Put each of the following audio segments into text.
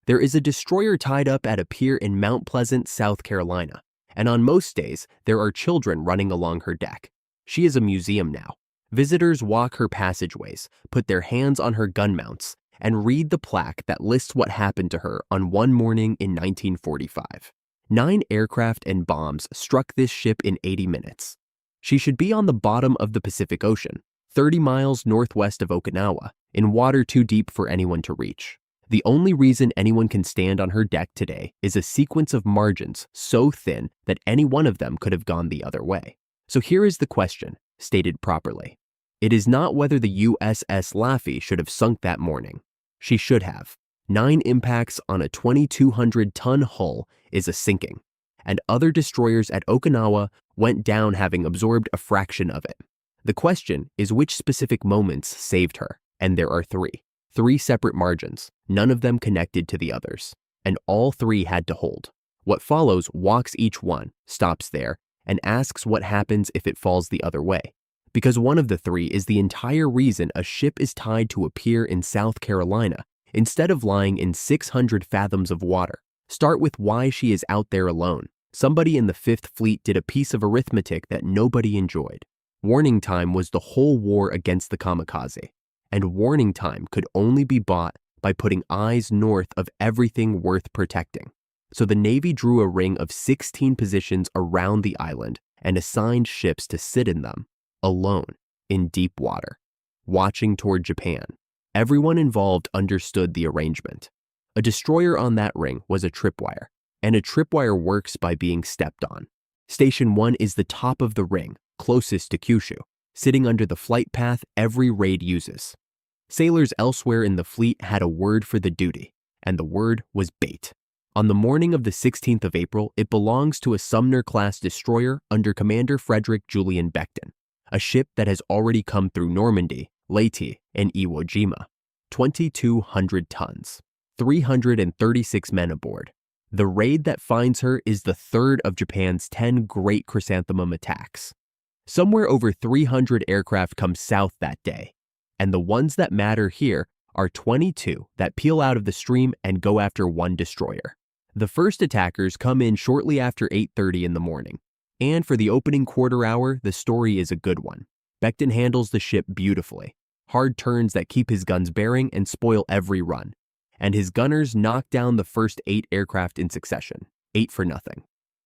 There is a destroyer tied up at a pier in Mount Pleasant, South Carolina, and on most days, there are children running along her deck. She is a museum now. Visitors walk her passageways, put their hands on her gun mounts, and read the plaque that lists what happened to her on one morning in 1945. 9 aircraft and bombs struck this ship in 80 minutes. She should be on the bottom of the Pacific Ocean, 30 miles northwest of Okinawa, in water too deep for anyone to reach. The only reason anyone can stand on her deck today is a sequence of margins so thin that any one of them could have gone the other way. So here is the question, stated properly. It is not whether the USS Laffey should have sunk that morning. She should have. 9 impacts on a 2,200-ton hull is a sinking, and other destroyers at Okinawa went down having absorbed a fraction of it. The question is which specific moments saved her, and there are 3. 3 separate margins, none of them connected to the others, and all 3 had to hold. What follows walks each one, stops there, and asks what happens if it falls the other way. Because one of the 3 is the entire reason a ship is tied to a pier in South Carolina instead of lying in 600 fathoms of water. Start with why she is out there alone. Somebody in the 5th Fleet did a piece of arithmetic that nobody enjoyed. Warning time was the whole war against the kamikaze, and warning time could only be bought by putting eyes north of everything worth protecting. So the Navy drew a ring of 16 positions around the island and assigned ships to sit in them, alone, in deep water, watching toward Japan. Everyone involved understood the arrangement. A destroyer on that ring was a tripwire, and a tripwire works by being stepped on. Station 1 is the top of the ring, closest to Kyushu, sitting under the flight path every raid uses. Sailors elsewhere in the fleet had a word for the duty, and the word was bait. On the morning of the 16th of April, it belongs to a Sumner-class destroyer under Commander Frederick Julian Beckton, a ship that has already come through Normandy, Leyte, and Iwo Jima. 2,200 tons, 336 men aboard. The raid that finds her is the 3rd of Japan's 10 Great Chrysanthemum attacks. Somewhere over 300 aircraft come south that day, and the ones that matter here are 22 that peel out of the stream and go after one destroyer. The first attackers come in shortly after 8:30 in the morning, and for the opening quarter hour, the story is a good one. Beckton handles the ship beautifully, hard turns that keep his guns bearing and spoil every run, and his gunners knock down the first 8 aircraft in succession, 8 for nothing.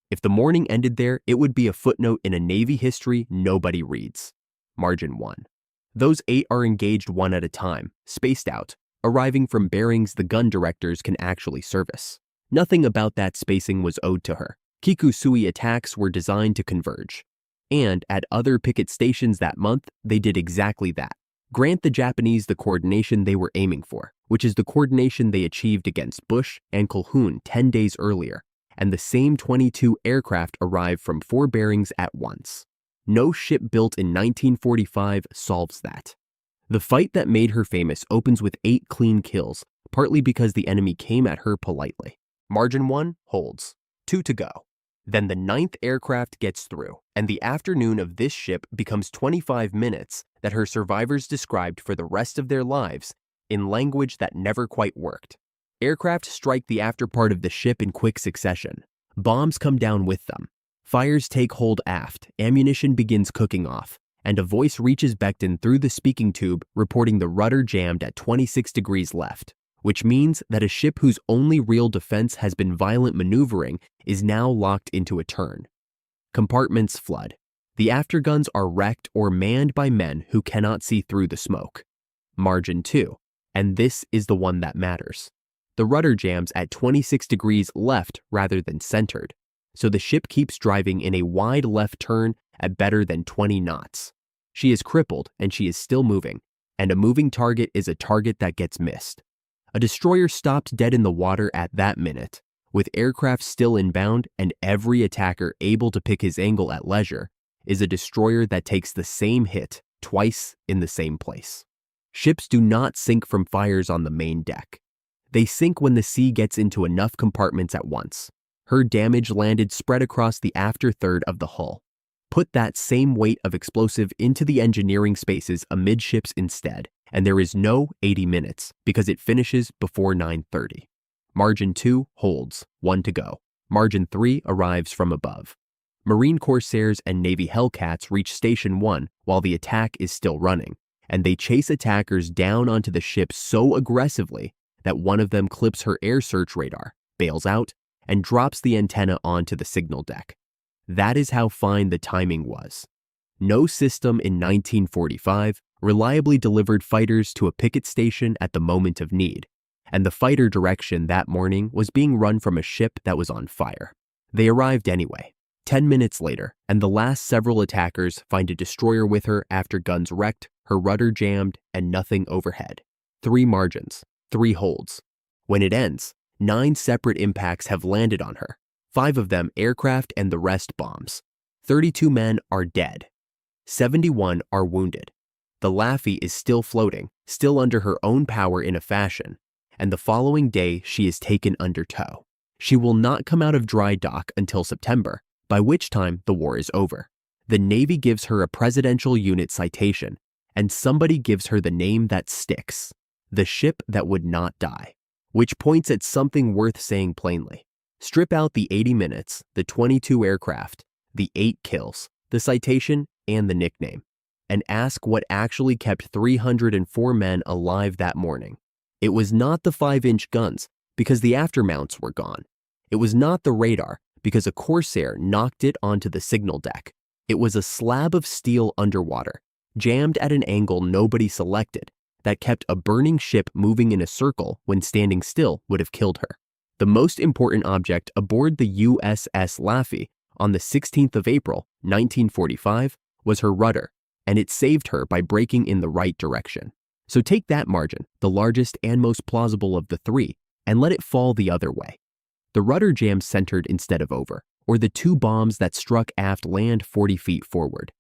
If the morning ended there, it would be a footnote in a Navy history nobody reads. Margin 1. Those 8 are engaged one at a time, spaced out, arriving from bearings the gun directors can actually service. Nothing about that spacing was owed to her. Kikusui attacks were designed to converge. And at other Picket stations that month, they did exactly that. Grant the Japanese the coordination they were aiming for, which is the coordination they achieved against Bush and Calhoun 10 days earlier, and the same 22 aircraft arrived from 4 bearings at once. No ship built in 1945 solves that. The fight that made her famous opens with 8 clean kills, partly because the enemy came at her politely. Margin 1 holds. 2 to go. Then the 9th aircraft gets through, and the afternoon of this ship becomes 25 minutes that her survivors described for the rest of their lives in language that never quite worked. Aircraft strike the after part of the ship in quick succession. Bombs come down with them. Fires take hold aft, ammunition begins cooking off, and a voice reaches Beckton through the speaking tube reporting the rudder jammed at 26 degrees left, which means that a ship whose only real defense has been violent maneuvering is now locked into a turn. Compartments flood. The afterguns are wrecked or manned by men who cannot see through the smoke. Margin 2, and this is the one that matters. The rudder jams at 26 degrees left rather than centered, so the ship keeps driving in a wide left turn at better than 20 knots. She is crippled and she is still moving, and a moving target is a target that gets missed. A destroyer stopped dead in the water at that minute, with aircraft still inbound and every attacker able to pick his angle at leisure, is a destroyer that takes the same hit twice in the same place. Ships do not sink from fires on the main deck. They sink when the sea gets into enough compartments at once. Her damage landed spread across the after third of the hull. Put that same weight of explosive into the engineering spaces amidships instead, and there is no 80 minutes because it finishes before 9:30. Margin 2 holds, 1 to go. Margin 3 arrives from above. Marine Corsairs and Navy Hellcats reach Station 1 while the attack is still running, and they chase attackers down onto the ship so aggressively that one of them clips her air search radar, bails out, and drops the antenna onto the signal deck. That is how fine the timing was. No system in 1945 reliably delivered fighters to a picket station at the moment of need, and the fighter direction that morning was being run from a ship that was on fire. They arrived anyway, 10 minutes later, and the last several attackers find a destroyer with her after guns wrecked, her rudder jammed, and nothing overhead. 3 margins, 3 holds. When it ends, 9 separate impacts have landed on her, 5 of them aircraft and the rest bombs. 32 men are dead. 71 are wounded. The Laffey is still floating, still under her own power in a fashion, and the following day she is taken under tow. She will not come out of dry dock until September, by which time the war is over. The Navy gives her a Presidential Unit citation, and somebody gives her the name that sticks, the ship that would not die, which points at something worth saying plainly. Strip out the 80 minutes, the 22 aircraft, the 8 kills, the citation, and the nickname, and ask what actually kept 304 men alive that morning. It was not the 5-inch guns, because the aftermounts were gone. It was not the radar, because a Corsair knocked it onto the signal deck. It was a slab of steel underwater, jammed at an angle nobody selected, that kept a burning ship moving in a circle when standing still would have killed her. The most important object aboard the USS Laffey on the 16th of April, 1945, was her rudder, and it saved her by braking in the right direction. So take that margin, the largest and most plausible of the 3, and let it fall the other way. The rudder jam centered instead of over, or the 2 bombs that struck aft land 40 feet forward.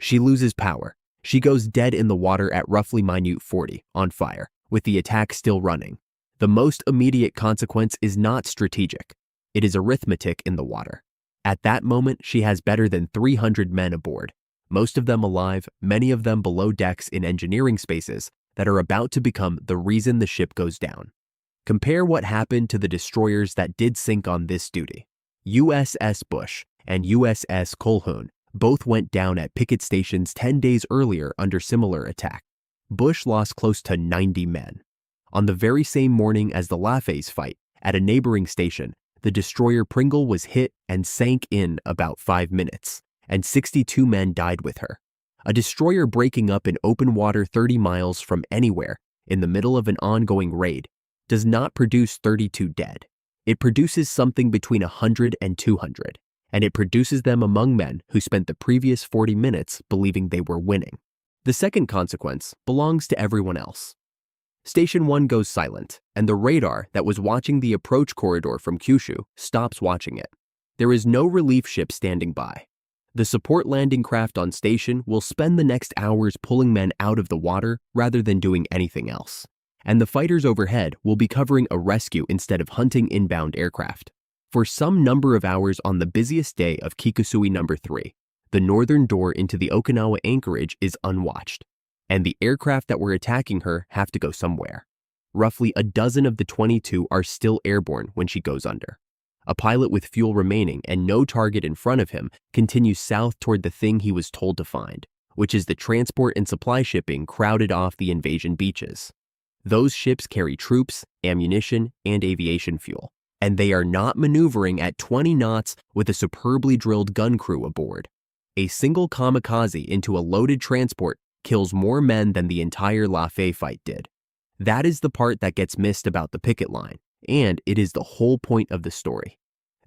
She loses power. She goes dead in the water at roughly minute 40, on fire, with the attack still running. The most immediate consequence is not strategic. It is arithmetic in the water. At that moment, she has better than 300 men aboard, most of them alive, many of them below decks in engineering spaces that are about to become the reason the ship goes down. Compare what happened to the destroyers that did sink on this duty. USS Bush and USS Colquhoun both went down at Picket stations 10 days earlier under similar attack. Bush lost close to 90 men. On the very same morning as the Laffey's fight, at a neighboring station, the destroyer Pringle was hit and sank in about 5 minutes, and 62 men died with her. A destroyer breaking up in open water 30 miles from anywhere in the middle of an ongoing raid does not produce 32 dead. It produces something between 100 and 200, and it produces them among men who spent the previous 40 minutes believing they were winning. The second consequence belongs to everyone else. Station 1 goes silent, and the radar that was watching the approach corridor from Kyushu stops watching it. There is no relief ship standing by. The support landing craft on station will spend the next hours pulling men out of the water rather than doing anything else. And the fighters overhead will be covering a rescue instead of hunting inbound aircraft. For some number of hours on the busiest day of Kikusui No. 3, the northern door into the Okinawa anchorage is unwatched, and the aircraft that were attacking her have to go somewhere. Roughly a dozen of the 22 are still airborne when she goes under. A pilot with fuel remaining and no target in front of him continues south toward the thing he was told to find, which is the transport and supply shipping crowded off the invasion beaches. Those ships carry troops, ammunition, and aviation fuel, and they are not maneuvering at 20 knots with a superbly drilled gun crew aboard. A single kamikaze into a loaded transport kills more men than the entire Laffey fight did. That is the part that gets missed about the picket line, and it is the whole point of the story.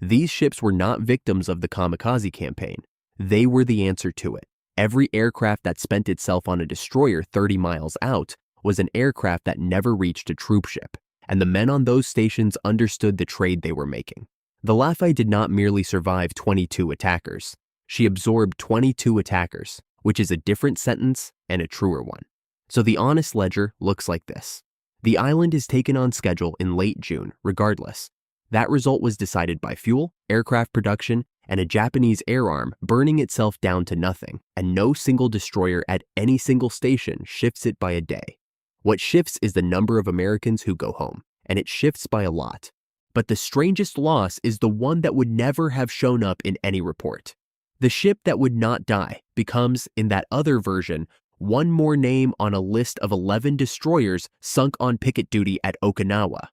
These ships were not victims of the kamikaze campaign. They were the answer to it. Every aircraft that spent itself on a destroyer 30 miles out was an aircraft that never reached a troop ship, and the men on those stations understood the trade they were making. The Laffey did not merely survive 22 attackers. She absorbed 22 attackers, which is a different sentence and a truer one. So the honest ledger looks like this. The island is taken on schedule in late June, regardless. That result was decided by fuel, aircraft production, and a Japanese air arm burning itself down to nothing, and no single destroyer at any single station shifts it by a day. What shifts is the number of Americans who go home, and it shifts by a lot. But the strangest loss is the one that would never have shown up in any report. The ship that would not die becomes, in that other version, one more name on a list of 11 destroyers sunk on picket duty at Okinawa.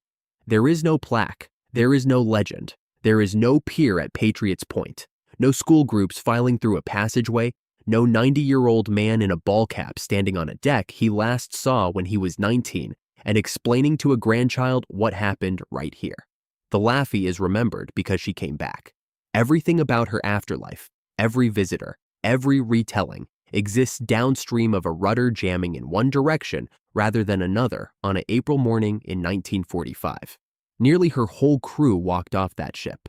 There is no plaque, there is no legend, there is no pier at Patriots Point, no school groups filing through a passageway, no 90-year-old man in a ball cap standing on a deck he last saw when he was 19 and explaining to a grandchild what happened right here. The Laffey is remembered because she came back. Everything about her afterlife, every visitor, every retelling, exists downstream of a rudder jamming in one direction rather than another on an April morning in 1945. Nearly her whole crew walked off that ship.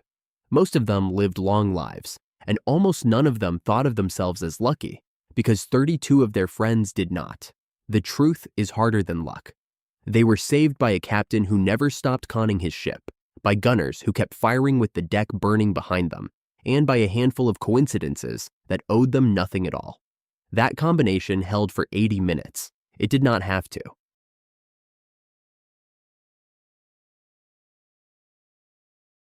Most of them lived long lives, and almost none of them thought of themselves as lucky, because 32 of their friends did not. The truth is harder than luck. They were saved by a captain who never stopped conning his ship, by gunners who kept firing with the deck burning behind them, and by a handful of coincidences that owed them nothing at all. That combination held for 80 minutes. It did not have to.